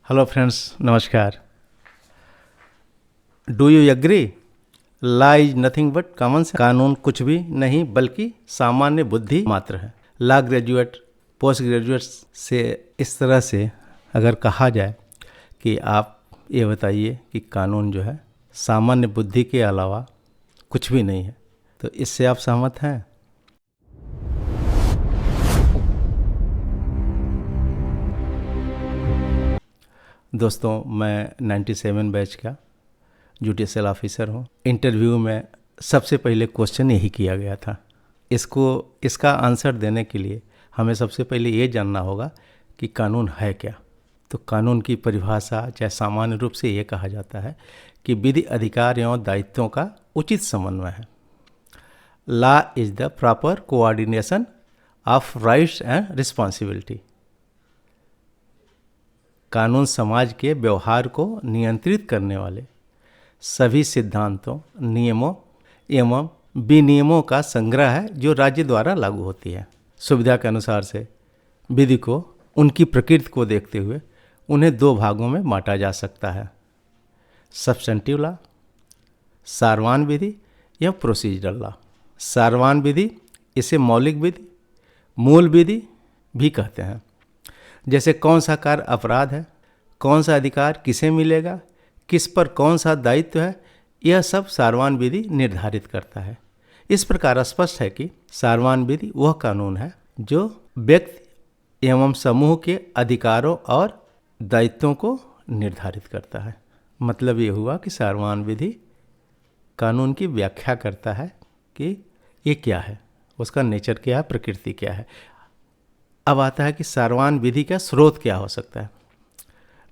Hello friends, नमस्कार। Do you agree? Law is nothing but common sense. कानून कुछ भी नहीं बल्कि सामान्य बुद्धि मात्र है। लॉ ग्रेजुएट, पोस्ट ग्रेजुएट से इस तरह से अगर कहा जाए कि आप ये बताइए कि कानून जो है सामान्य बुद्धि के अलावा कुछ भी नहीं है, तो इससे आप सहमत हैं? दोस्तों, मैं 97 बैच का जुडिशियल ऑफिसर हूँ। इंटरव्यू में सबसे पहले क्वेश्चन यही किया गया था। इसका आंसर देने के लिए हमें सबसे पहले ये जानना होगा कि कानून है क्या। तो कानून की परिभाषा चाहे सामान्य रूप से ये कहा जाता है कि विधि, अधिकार एवं दायित्वों का उचित समन्वय है। Law is the proper coordination of rights and responsibility. कानून समाज के व्यवहार को नियंत्रित करने वाले सभी सिद्धांतों, नियमों एवं विनियमों का संग्रह है जो राज्य द्वारा लागू होती है। सुविधा के अनुसार से विधि को उनकी प्रकृति को देखते हुए उन्हें दो भागों में बांटा जा सकता है: सब्स्टेंटिव लॉ, सारवान विधि या प्रोसीजरल लॉ। सारवान विधि, इसे मौलिक विधि, मूल विधि भी कहते हैं। जैसे कौन सा कार्य अपराध है, कौन सा अधिकार किसे मिलेगा, किस पर कौन सा दायित्व है, यह सब सारवान विधि निर्धारित करता है। इस प्रकार स्पष्ट है कि सारवान विधि वह कानून है जो व्यक्ति एवं समूह के अधिकारों और दायित्वों को निर्धारित करता है। मतलब ये हुआ कि सारवान विधि कानून की व्याख्या करता है कि ये क्या है, उसका नेचर क्या है, प्रकृति क्या है। अब आता है कि सारवान विधि का स्रोत क्या हो सकता है।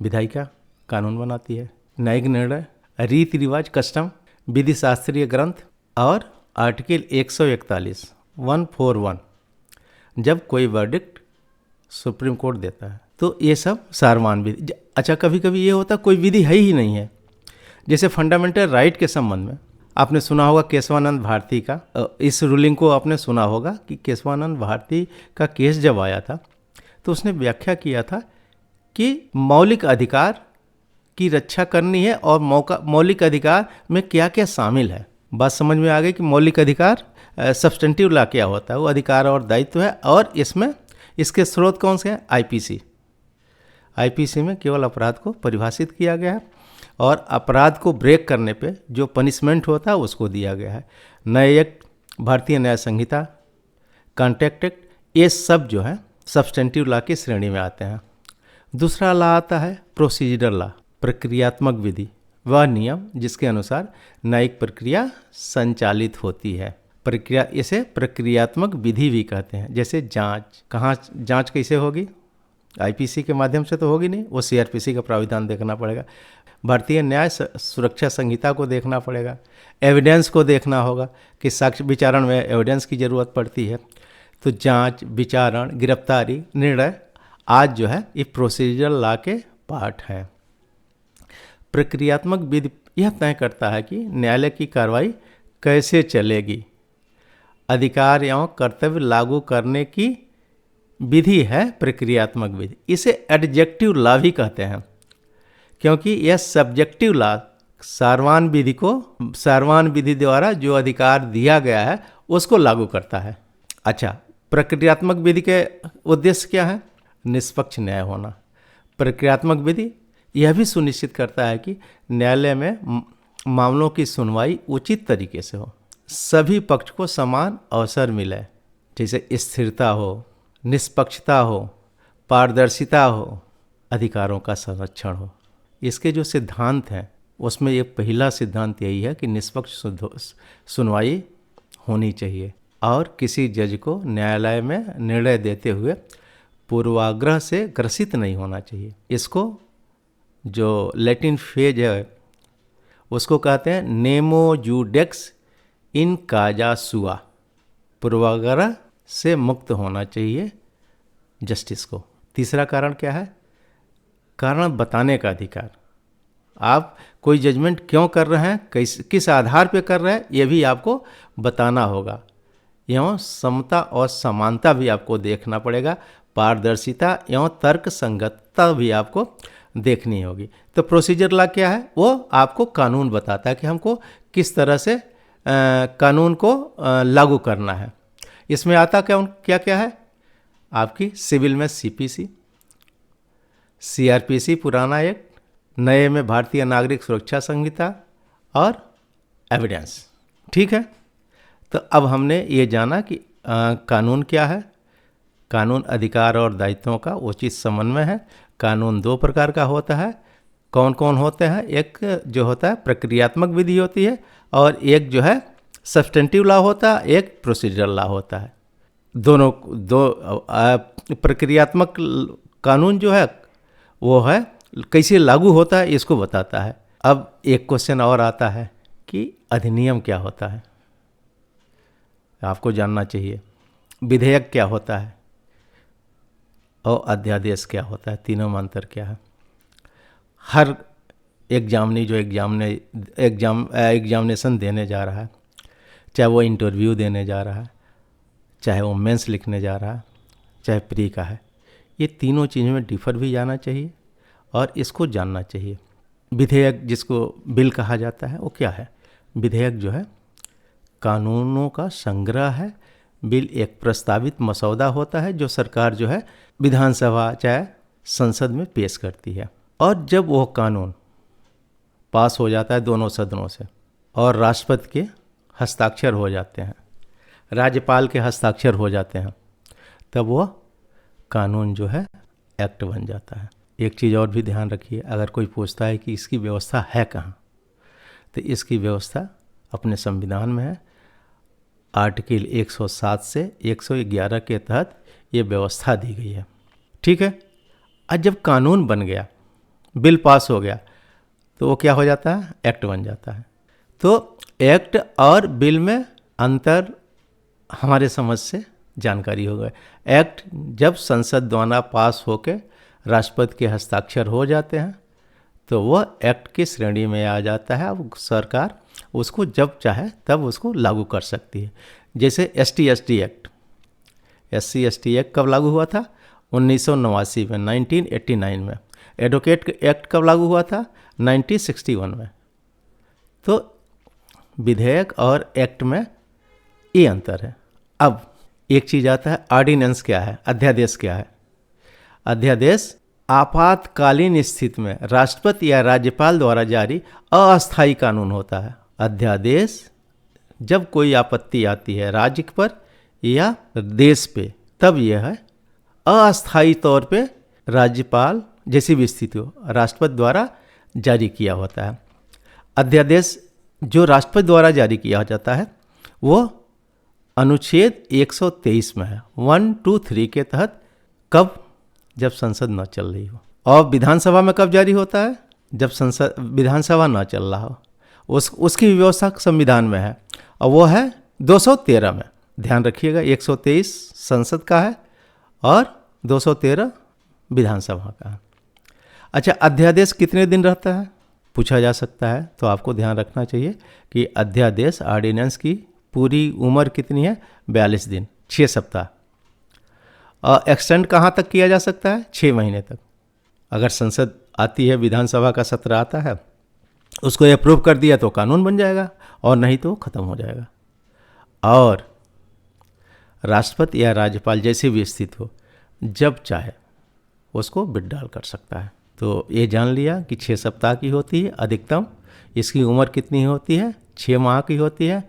विधायिका कानून बनाती है, न्यायिक निर्णय, रीति रिवाज, कस्टम, विधि शास्त्रीय ग्रंथ और आर्टिकल 141 जब कोई वर्डिक्ट सुप्रीम कोर्ट देता है तो ये सब सारवान विधि। अच्छा, कभी कभी ये होता कोई विधि है ही नहीं है। जैसे फंडामेंटल राइट के संबंध में आपने सुना होगा केशवानंद भारती का, इस रूलिंग को आपने सुना होगा कि केशवानंद भारती का केस जब आया था तो उसने व्याख्या किया था कि मौलिक अधिकार की रक्षा करनी है और मौलिक अधिकार में क्या क्या शामिल है। बात समझ में आ गई कि मौलिक अधिकार, सब्स्टेंटिव लॉ क्या होता है, वो अधिकार और दायित्व है। और इसमें इसके स्रोत कौन से हैं? आईपीसी में केवल अपराध को परिभाषित किया गया है और अपराध को ब्रेक करने पे जो पनिशमेंट होता है उसको दिया गया है। न्याय एक्ट, भारतीय न्याय संहिता, कॉन्ट्रैक्ट एक्ट, ये सब जो है सब्स्टेंटिव लॉ की श्रेणी में आते हैं। दूसरा लॉ आता है प्रोसीजरल लॉ, प्रक्रियात्मक विधि, वह नियम जिसके अनुसार न्यायिक प्रक्रिया संचालित होती है। इसे प्रक्रियात्मक विधि भी कहते हैं। जैसे जांच, कहाँ जांच कैसे होगी? आईपीसी के माध्यम से तो होगी नहीं, वो सीआरपीसी का प्राविधान देखना पड़ेगा। भारतीय न्याय सुरक्षा संहिता को देखना पड़ेगा। एविडेंस को देखना होगा कि साक्ष्य विचारण में एविडेंस की ज़रूरत पड़ती है। तो जांच, विचारण, गिरफ्तारी, निर्णय आज जो है ये प्रोसीजरल लॉ के पार्ट है। प्रक्रियात्मक विधि यह तय करता है कि न्यायालय की कार्रवाई कैसे चलेगी। अधिकार एवं कर्तव्य लागू करने की विधि है प्रक्रियात्मक विधि। इसे एडजेक्टिव लॉ भी कहते हैं क्योंकि यह सब्जेक्टिव लॉ सारवान विधि द्वारा जो अधिकार दिया गया है उसको लागू करता है। अच्छा, प्रक्रियात्मक विधि के उद्देश्य क्या है? निष्पक्ष न्याय होना। प्रक्रियात्मक विधि यह भी सुनिश्चित करता है कि न्यायालय में मामलों की सुनवाई उचित तरीके से हो, सभी पक्ष को समान अवसर मिले, जैसे स्थिरता हो, निष्पक्षता हो, पारदर्शिता हो, अधिकारों का संरक्षण हो। इसके जो सिद्धांत हैं उसमें ये पहला सिद्धांत यही है कि निष्पक्ष सुनवाई होनी चाहिए और किसी जज को न्यायालय में निर्णय देते हुए पूर्वाग्रह से ग्रसित नहीं होना चाहिए। इसको जो लैटिन फेज है उसको कहते हैं नेमो जूडेक्स इन काजा सुआ। पूर्वाग्रह से मुक्त होना चाहिए जस्टिस को। तीसरा कारण क्या है? कारण बताने का अधिकार। आप कोई जजमेंट क्यों कर रहे हैं, किस आधार पे कर रहे हैं, ये भी आपको बताना होगा। एवं समता और समानता भी आपको देखना पड़ेगा। पारदर्शिता एवं तर्क संगतता भी आपको देखनी होगी। तो प्रोसीजर लॉ क्या है? वो आपको कानून बताता है कि हमको किस तरह से कानून को लागू करना है। इसमें आता क्या क्या है? आपकी सिविल में सीपीसी, सीआरपीसी पुराना एक्ट, नए में भारतीय नागरिक सुरक्षा संहिता और एविडेंस। ठीक है, तो अब हमने ये जाना कि कानून क्या है। कानून अधिकार और दायित्वों का उचित समन्वय है। कानून दो प्रकार का होता है। कौन कौन होते हैं? एक जो होता है प्रक्रियात्मक विधि होती है, और एक जो है सब्सटेंटिव लॉ होता है, एक प्रोसीजरल लॉ होता है। दोनों प्रक्रियात्मक कानून जो है वो है कैसे लागू होता है, इसको बताता है। अब एक क्वेश्चन और आता है कि अधिनियम क्या होता है, आपको जानना चाहिए। विधेयक क्या होता है और अध्यादेश क्या होता है, तीनों में अंतर क्या है। हर एग्जामिनी जो एग्जामिनेशन देने जा रहा है, चाहे वो इंटरव्यू देने जा रहा है, चाहे वो मेंस लिखने जा रहा है, चाहे प्री का है, ये तीनों चीज़ों में डिफर भी जाना चाहिए और इसको जानना चाहिए। विधेयक जिसको बिल कहा जाता है वो क्या है? विधेयक जो है कानूनों का संग्रह है। बिल एक प्रस्तावित मसौदा होता है जो सरकार जो है विधानसभा चाहे संसद में पेश करती है, और जब वो कानून पास हो जाता है दोनों सदनों से और राष्ट्रपति के हस्ताक्षर हो जाते हैं, राज्यपाल के हस्ताक्षर हो जाते हैं, तब वह कानून जो है एक्ट बन जाता है। एक चीज़ और भी ध्यान रखिए, अगर कोई पूछता है कि इसकी व्यवस्था है कहाँ, तो इसकी व्यवस्था अपने संविधान में है। आर्टिकल 107 से 111 के तहत ये व्यवस्था दी गई है। ठीक है, आज जब कानून बन गया, बिल पास हो गया, तो वो क्या हो जाता है? एक्ट बन जाता है। तो एक्ट और बिल में अंतर हमारे समझ से जानकारी हो गए। एक्ट जब संसद द्वारा पास होकर राष्ट्रपति के हस्ताक्षर हो जाते हैं तो वह एक्ट की श्रेणी में आ जाता है। अब सरकार उसको जब चाहे तब उसको लागू कर सकती है। जैसे ST act, SC ST act कब लागू हुआ था? 1989 में, 1989 में। एडवोकेट एक्ट कब लागू हुआ था? 1961 में। तो विधेयक और एक्ट में ये अंतर है। अब एक चीज़ आता है ऑर्डिनेंस क्या है, अध्यादेश क्या है। अध्यादेश आपातकालीन स्थिति में राष्ट्रपति या राज्यपाल द्वारा जारी अस्थायी कानून होता है। अध्यादेश जब कोई आपत्ति आती है राज्य पर या देश पे, तब यह है अस्थायी तौर पे राज्यपाल जैसी भी स्थिति हो राष्ट्रपति द्वारा जारी किया होता है। अध्यादेश जो राष्ट्रपति द्वारा जारी किया जाता है वो अनुच्छेद 123 में है, 1, 2, 3 के तहत। कब? जब संसद न चल रही हो। और विधानसभा में कब जारी होता है? जब विधानसभा न चल रहा हो। उसकी व्यवस्था संविधान में है, और वो है 213 में। ध्यान रखिएगा, 123 संसद का है और 213 विधानसभा का है। अच्छा, अध्यादेश कितने दिन रहता है पूछा जा सकता है, तो आपको ध्यान रखना चाहिए कि अध्यादेश ऑर्डिनेंस की पूरी उम्र कितनी है? 42 दिन, 6 सप्ताह। और एक्सटेंड कहाँ तक किया जा सकता है? 6 महीने तक। अगर संसद आती है, विधानसभा का सत्र आता है, उसको अप्रूव कर दिया तो कानून बन जाएगा, और नहीं तो ख़त्म हो जाएगा। और राष्ट्रपति या राज्यपाल जैसी भी स्थिति हो, जब चाहे उसको विथड्रॉल कर सकता है। तो ये जान लिया कि 6 सप्ताह की होती है अधिकतम। इसकी उम्र कितनी होती है? 6 माह की होती है।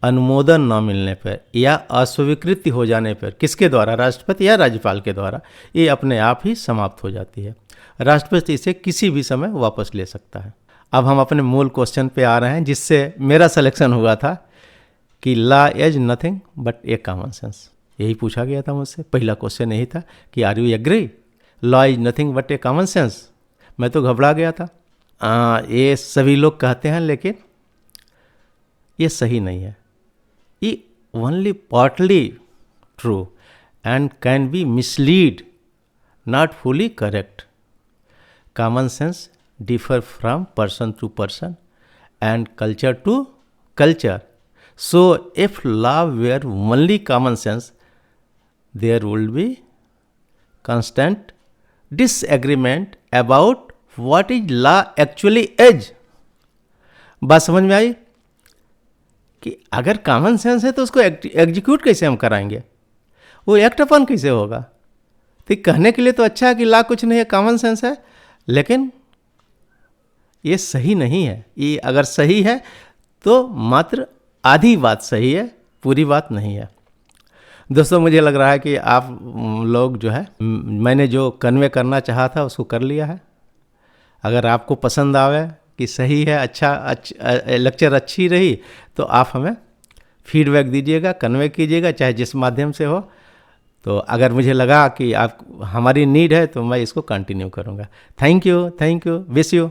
अनुमोदन न मिलने पर या अस्वीकृति हो जाने पर, किसके द्वारा? राष्ट्रपति या राज्यपाल के द्वारा, ये अपने आप ही समाप्त हो जाती है। राष्ट्रपति इसे किसी भी समय वापस ले सकता है। अब हम अपने मूल क्वेश्चन पे आ रहे हैं, जिससे मेरा सिलेक्शन हुआ था कि law is nothing but a common sense. यही पूछा गया था मुझसे। पहला क्वेश्चन यही था कि are you agree law is nothing but a common sense. मैं तो घबरा गया था। ये सभी लोग कहते हैं, लेकिन ये सही नहीं है। ये only partly true and can be mislead, not fully correct. Common sense differ from person to person and culture to culture. So if law were only common sense, there would be constant disagreement about what is law actually is. बात समझ में आई कि अगर common sense है तो उसको execute कैसे हम कराएंगे, वो एक्ट अपन कैसे होगा। तो कहने के लिए तो अच्छा है कि लॉ कुछ नहीं है, कॉमन सेंस है, लेकिन ये सही नहीं है। ये अगर सही है तो मात्र आधी बात सही है, पूरी बात नहीं है। दोस्तों, मुझे लग रहा है कि आप लोग जो है, मैंने जो कन्वे करना चाहा था उसको कर लिया है। अगर आपको पसंद आवे कि सही है, अच्छा लेक्चर अच्छी रही, तो आप हमें फीडबैक दीजिएगा, कन्वे कीजिएगा, चाहे जिस माध्यम से हो। तो अगर मुझे लगा कि आप हमारी नीड है तो मैं इसको कंटिन्यू करूँगा। Thank you, wish you.